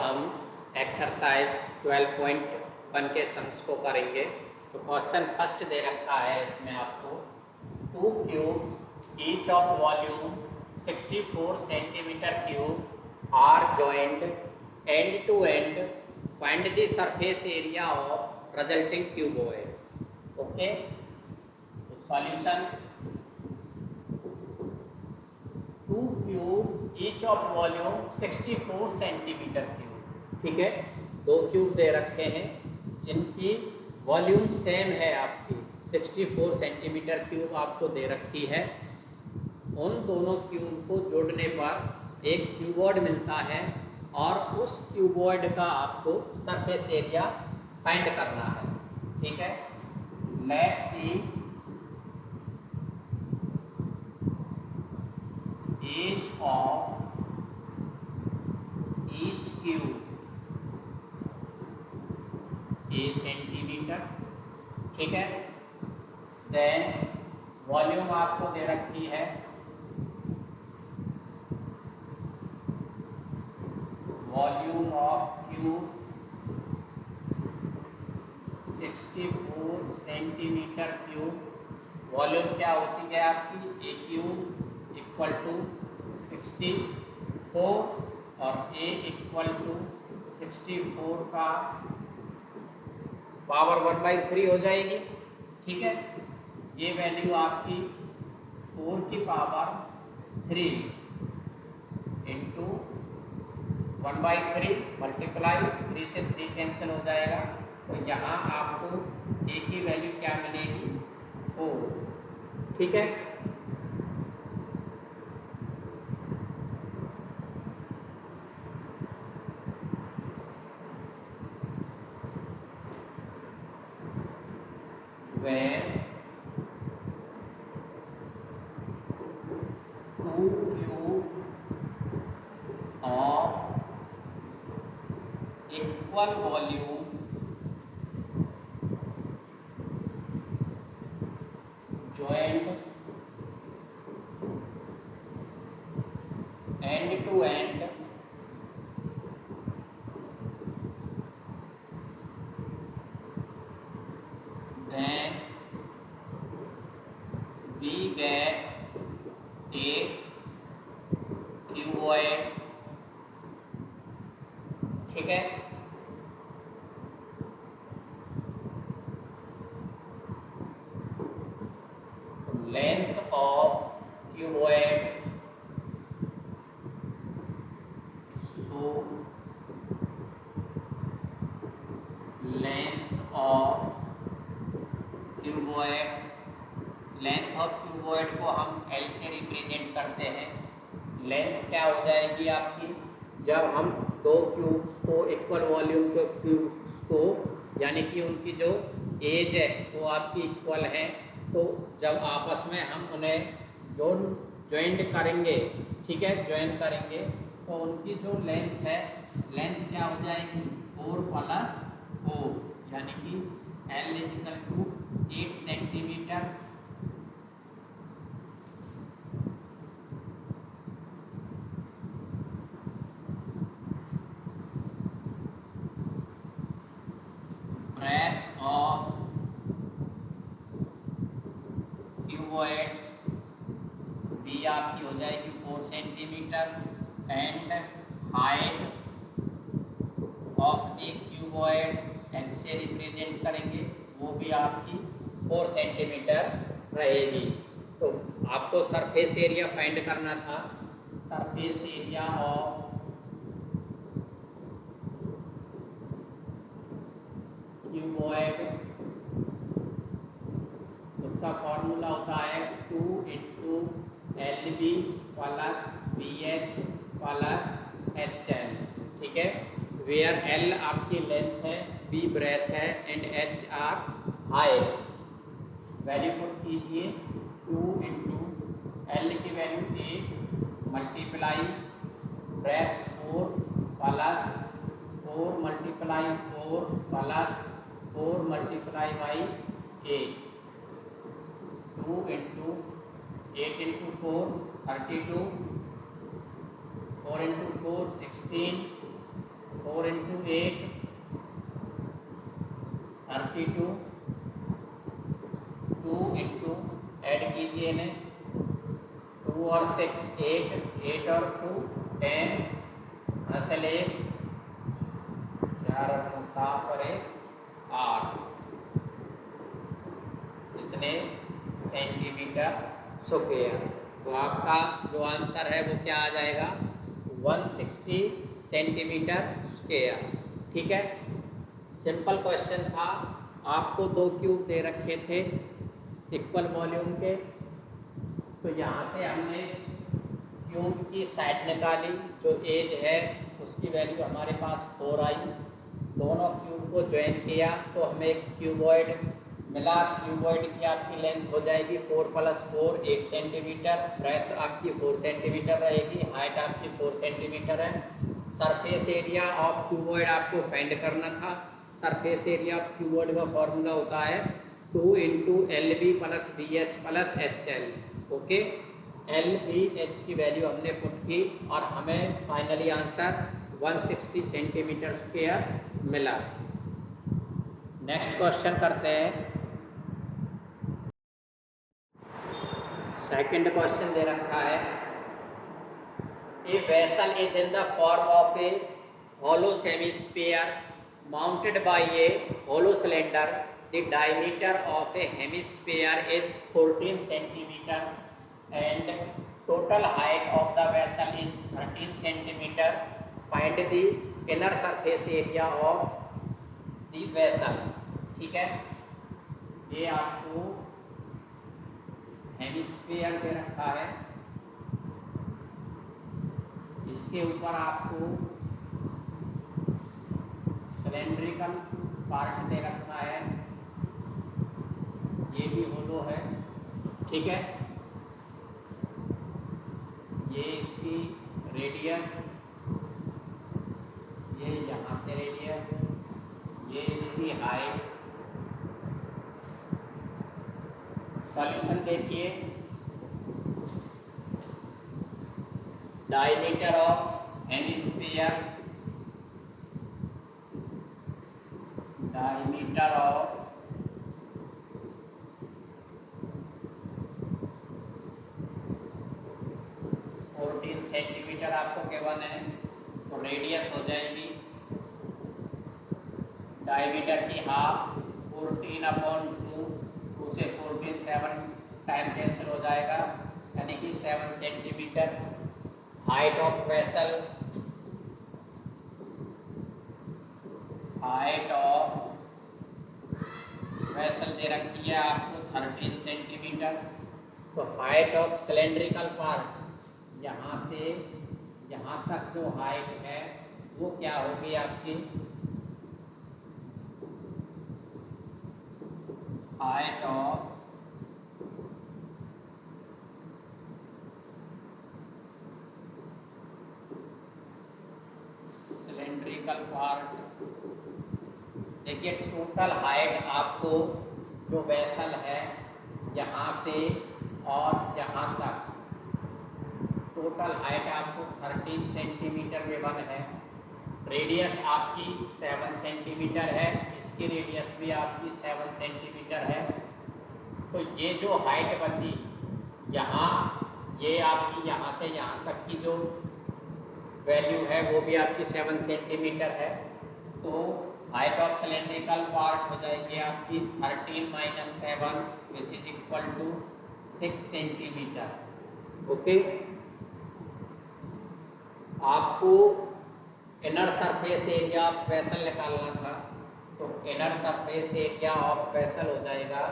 हम एक्सरसाइज 12.1 के सम्स को करेंगे। तो क्वेश्चन फर्स्ट दे रखा है इसमें आपको 2 cubes each of volume 64 centimetre cube are joint end to end, find the surface area of resulting cuboid. Okay, solution 2 cube each of volume 64 centimetre cube. ठीक है, 2 क्यूब दे रखे हैं जिनकी वॉल्यूम सेम है, आपकी 64 सेंटीमीटर क्यूब आपको दे रखी है। उन दोनों क्यूब को जोड़ने पर एक क्यूबॉइड मिलता है और उस क्यूबॉइड का आपको सरफेस एरिया फाइंड करना है। ठीक है, let the edge of each cube A centimetre. ठीक है, देन वॉल्यूम आपको दे रखी है volume of cube 64 centimetre cube. Volume क्या होती है आपकी, ए क्यूब इक्वल टू 64 और ए इक्वल टू 64 का पावर 1/3 हो जाएगी। ठीक है, ये वैल्यू आपकी 4 की पावर 3 इंटू 1/3 मल्टीप्लाई 3 से 3 कैंसिल हो जाएगा। तो यहाँ आपको ए की वैल्यू क्या मिलेगी, 4। ठीक है, where 2 cube of equal volume joined end to end then we get a cuboid। ठीक है, length of cuboid, so length of cuboid, length of cuboid को हम L से रिप्रेजेंट करते हैं। लेंथ क्या हो जाएगी आपकी, जब हम 2 क्यूब्स को इक्वल वॉल्यूम के क्यूब्स को, यानी कि उनकी जो एज है वो आपकी इक्वल है, तो जब आपस में हम उन्हें ज्वाइंट करेंगे, ठीक है, ज्वाइन करेंगे, तो उनकी जो लेंथ है, लेंथ क्या हो जाएगी 4 + 4, यानी कि L = 8 centimetre. Breadth of cuboid B आपकी हो जाएगी 4 centimetre and height of the cuboid N से रिप्रेजेंट करेंगे, वो भी आपकी 4 सेंटीमीटर रहेगी। तो आपको सरफेस एरिया फाइंड करना था। सरफेस एरिया ऑफ क्यूबॉइड, उसका फॉर्मूला होता है 2 × LB + BH + HL। ठीक है, वेयर L आपकी लेंथ है, B ब्रेथ है and H are height. Value put कीजिए, 2 × L की वैल्यू 8 multiply breadth 4 + 4 multiply 4 + 4 multiply by 8, 2 × 8 × 4 32, 4 × 4 16, 4 into 8 32, 2 into add कीजिए इन्हें, 2 और 6 8, 8 और 2 10, असल 1, 4 और 2 7 और 1 8, इतने सेंटीमीटर स्क्वायर। तो आपका जो आंसर है वो क्या आ जाएगा, 160 सेंटीमीटर स्क्वायर। ठीक है, सिंपल क्वेश्चन था। आपको 2 क्यूब दे रखे थे इक्वल वॉल्यूम के, तो यहाँ से हमने क्यूब की साइड निकाली, जो एज है उसकी वैल्यू हमारे पास 4 आई। दोनों क्यूब को ज्वाइन किया तो हमें एक क्यूबॉइड मिला। क्यूबॉइड की आपकी लेंथ हो जाएगी 4 + 4 8 सेंटीमीटर, ब्रेथ आपकी 4 सेंटीमीटर रहेगी, हाइट आपकी 4 सेंटीमीटर है। सरफेस एरिया ऑफ क्यूबॉइड आपको फाइंड करना था। सरफेस एरिया ऑफ क्यूबॉइड का फॉर्मूला होता है 2 into LB + BH + HL। Okay, LBH की वैल्यू हमने पुट की और हमें फाइनली आंसर 160 सेंटीमीटर स्क्वायर मिला। नेक्स्ट क्वेश्चन करते हैं। सेकंड क्वेश्चन दे रखा है, a vessel is in the form of A hollow hemisphere mounted by a hollow cylinder. The diameter of a hemisphere is 14 centimeter and total height of the vessel is 13 centimeter. Find the inner surface area of the vessel. ठीक है, ये आपको hemisphere दे रखा है, इसके ऊपर आपको cylindrical part दे रखा है, ये भी होलो है। ठीक है, ये इसकी रेडियस, ये यहाँ से रेडियस, ये इसकी हाइट। सॉल्यूशन देखिए, diameter of hemisphere, diameter of centimetre आपको गिवन है, तो रेडियस हो जाएगी डायमीटर की हाफ, 14/2, 2 से 14 7 टाइम कैंसिल हो जाएगा, यानी कि 7 centimetre. Height of vessel, height of vessel दे रखी है आपको 13 सेंटीमीटर। तो हाइट ऑफ सिलेंड्रिकल पार्ट, यहाँ से यहाँ तक जो हाइट है वो क्या होगी आपकी, हाइट ऑफ सिलेंड्रिकल पार्ट। देखिए, टोटल हाइट आपको जो वेसल है यहाँ से और यहाँ तक, टोटल हाइट आपको 13 सेंटीमीटर में वन है। रेडियस आपकी 7 सेंटीमीटर है, इसकी रेडियस भी आपकी 7 सेंटीमीटर है। तो ये जो हाइट बची यहाँ, ये आपकी यहाँ से यहाँ तक की जो वैल्यू है वो भी आपकी 7 सेंटीमीटर है। तो हाइट ऑफ सिलेंड्रिकल पार्ट हो जाएगी आपकी 13 - 7 which is equal to 6 centimetre. Okay, आपको inner surface area of vessel निकालना था, तो inner surface area of vessel हो जाएगा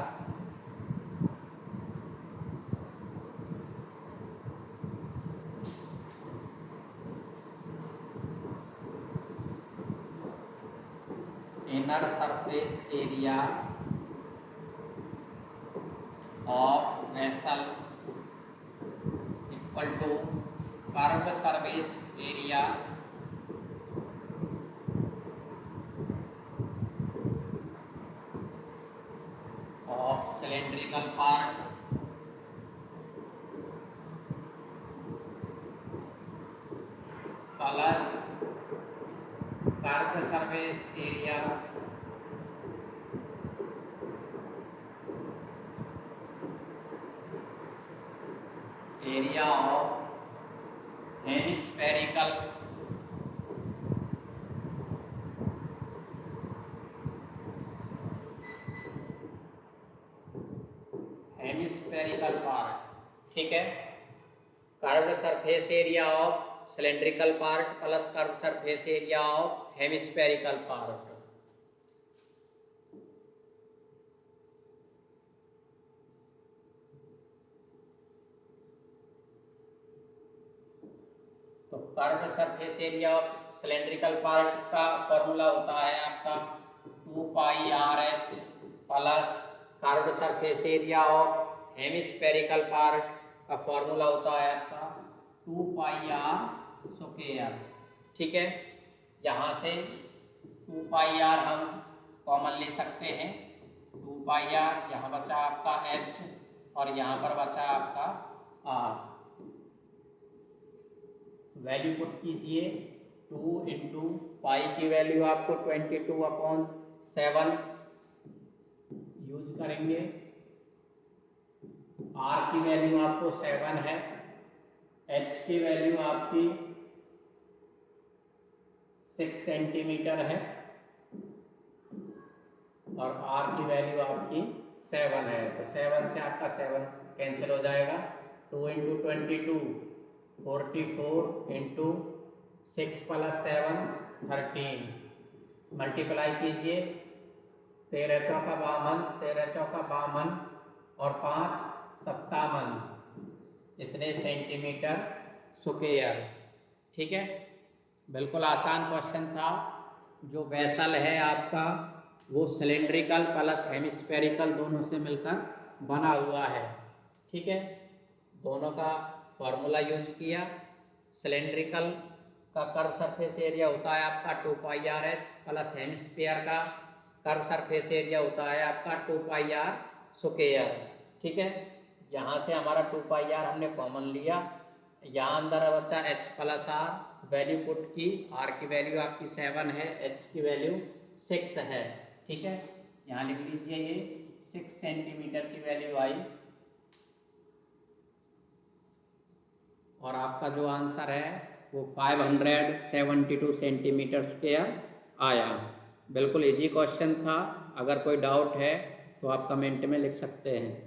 inner surface area of vessel equal to curve surface area of cylindrical part plus curved surface area of hemispherical part, ठीक है। Curved surface area of cylindrical part plus curved surface area of hemispherical part. तो curved surface area of cylindrical part का formula होता है आपका 2 pi R H plus curved surface area of hemispherical part का formula होता है आपका 2 pi are square, ठीक है। यहाँ से 2 पाई आर हम कॉमन ले सकते हैं, 2 पाई आर, यहाँ बचा आपका एच और यहाँ पर बचा आपका आर। वैल्यू पुट कीजिए, 2 इंटू पाई की वैल्यू आपको 22/7 यूज करेंगे, आर की वैल्यू आपको 7 है, एच की वैल्यू आपकी 6 सेंटीमीटर है और आर की वैल्यू आपकी 7 है। तो 7 से आपका 7 कैंसिल हो जाएगा, 2 इंटू 22 44 इंटू 6 प्लस 7 13, मल्टीप्लाई कीजिए, 13 चौका 52, 13 चौका 52 और 5 57, इतने सेंटीमीटर स्क्वायर, ठीक है। बिल्कुल आसान क्वेश्चन था। जो वेसल है आपका वो सिलेंड्रिकल प्लस हेमिस्फेरिकल दोनों से मिलकर बना हुआ है, ठीक है। दोनों का फॉर्मूला यूज किया। सिलेंड्रिकल का कर्व सरफेस एरिया होता है आपका 2 pi R H plus hemisphere का कर्व सरफेस एरिया होता है आपका 2 पाई आर स्क्वायर, ठीक है। यहाँ से हमारा 2 पाई आर हमने कॉमन लिया, यहाँ अंदर बचा H plus R, value put की, आर की वैल्यू आपकी 7 है, एच की वैल्यू 6 है, ठीक है। यहाँ लिख लीजिए, ये 6 सेंटीमीटर की वैल्यू आई और आपका जो आंसर है वो 572 सेंटीमीटर स्क्वायर आया। बिल्कुल इजी क्वेश्चन था। अगर कोई डाउट है तो आप कमेंट में लिख सकते हैं।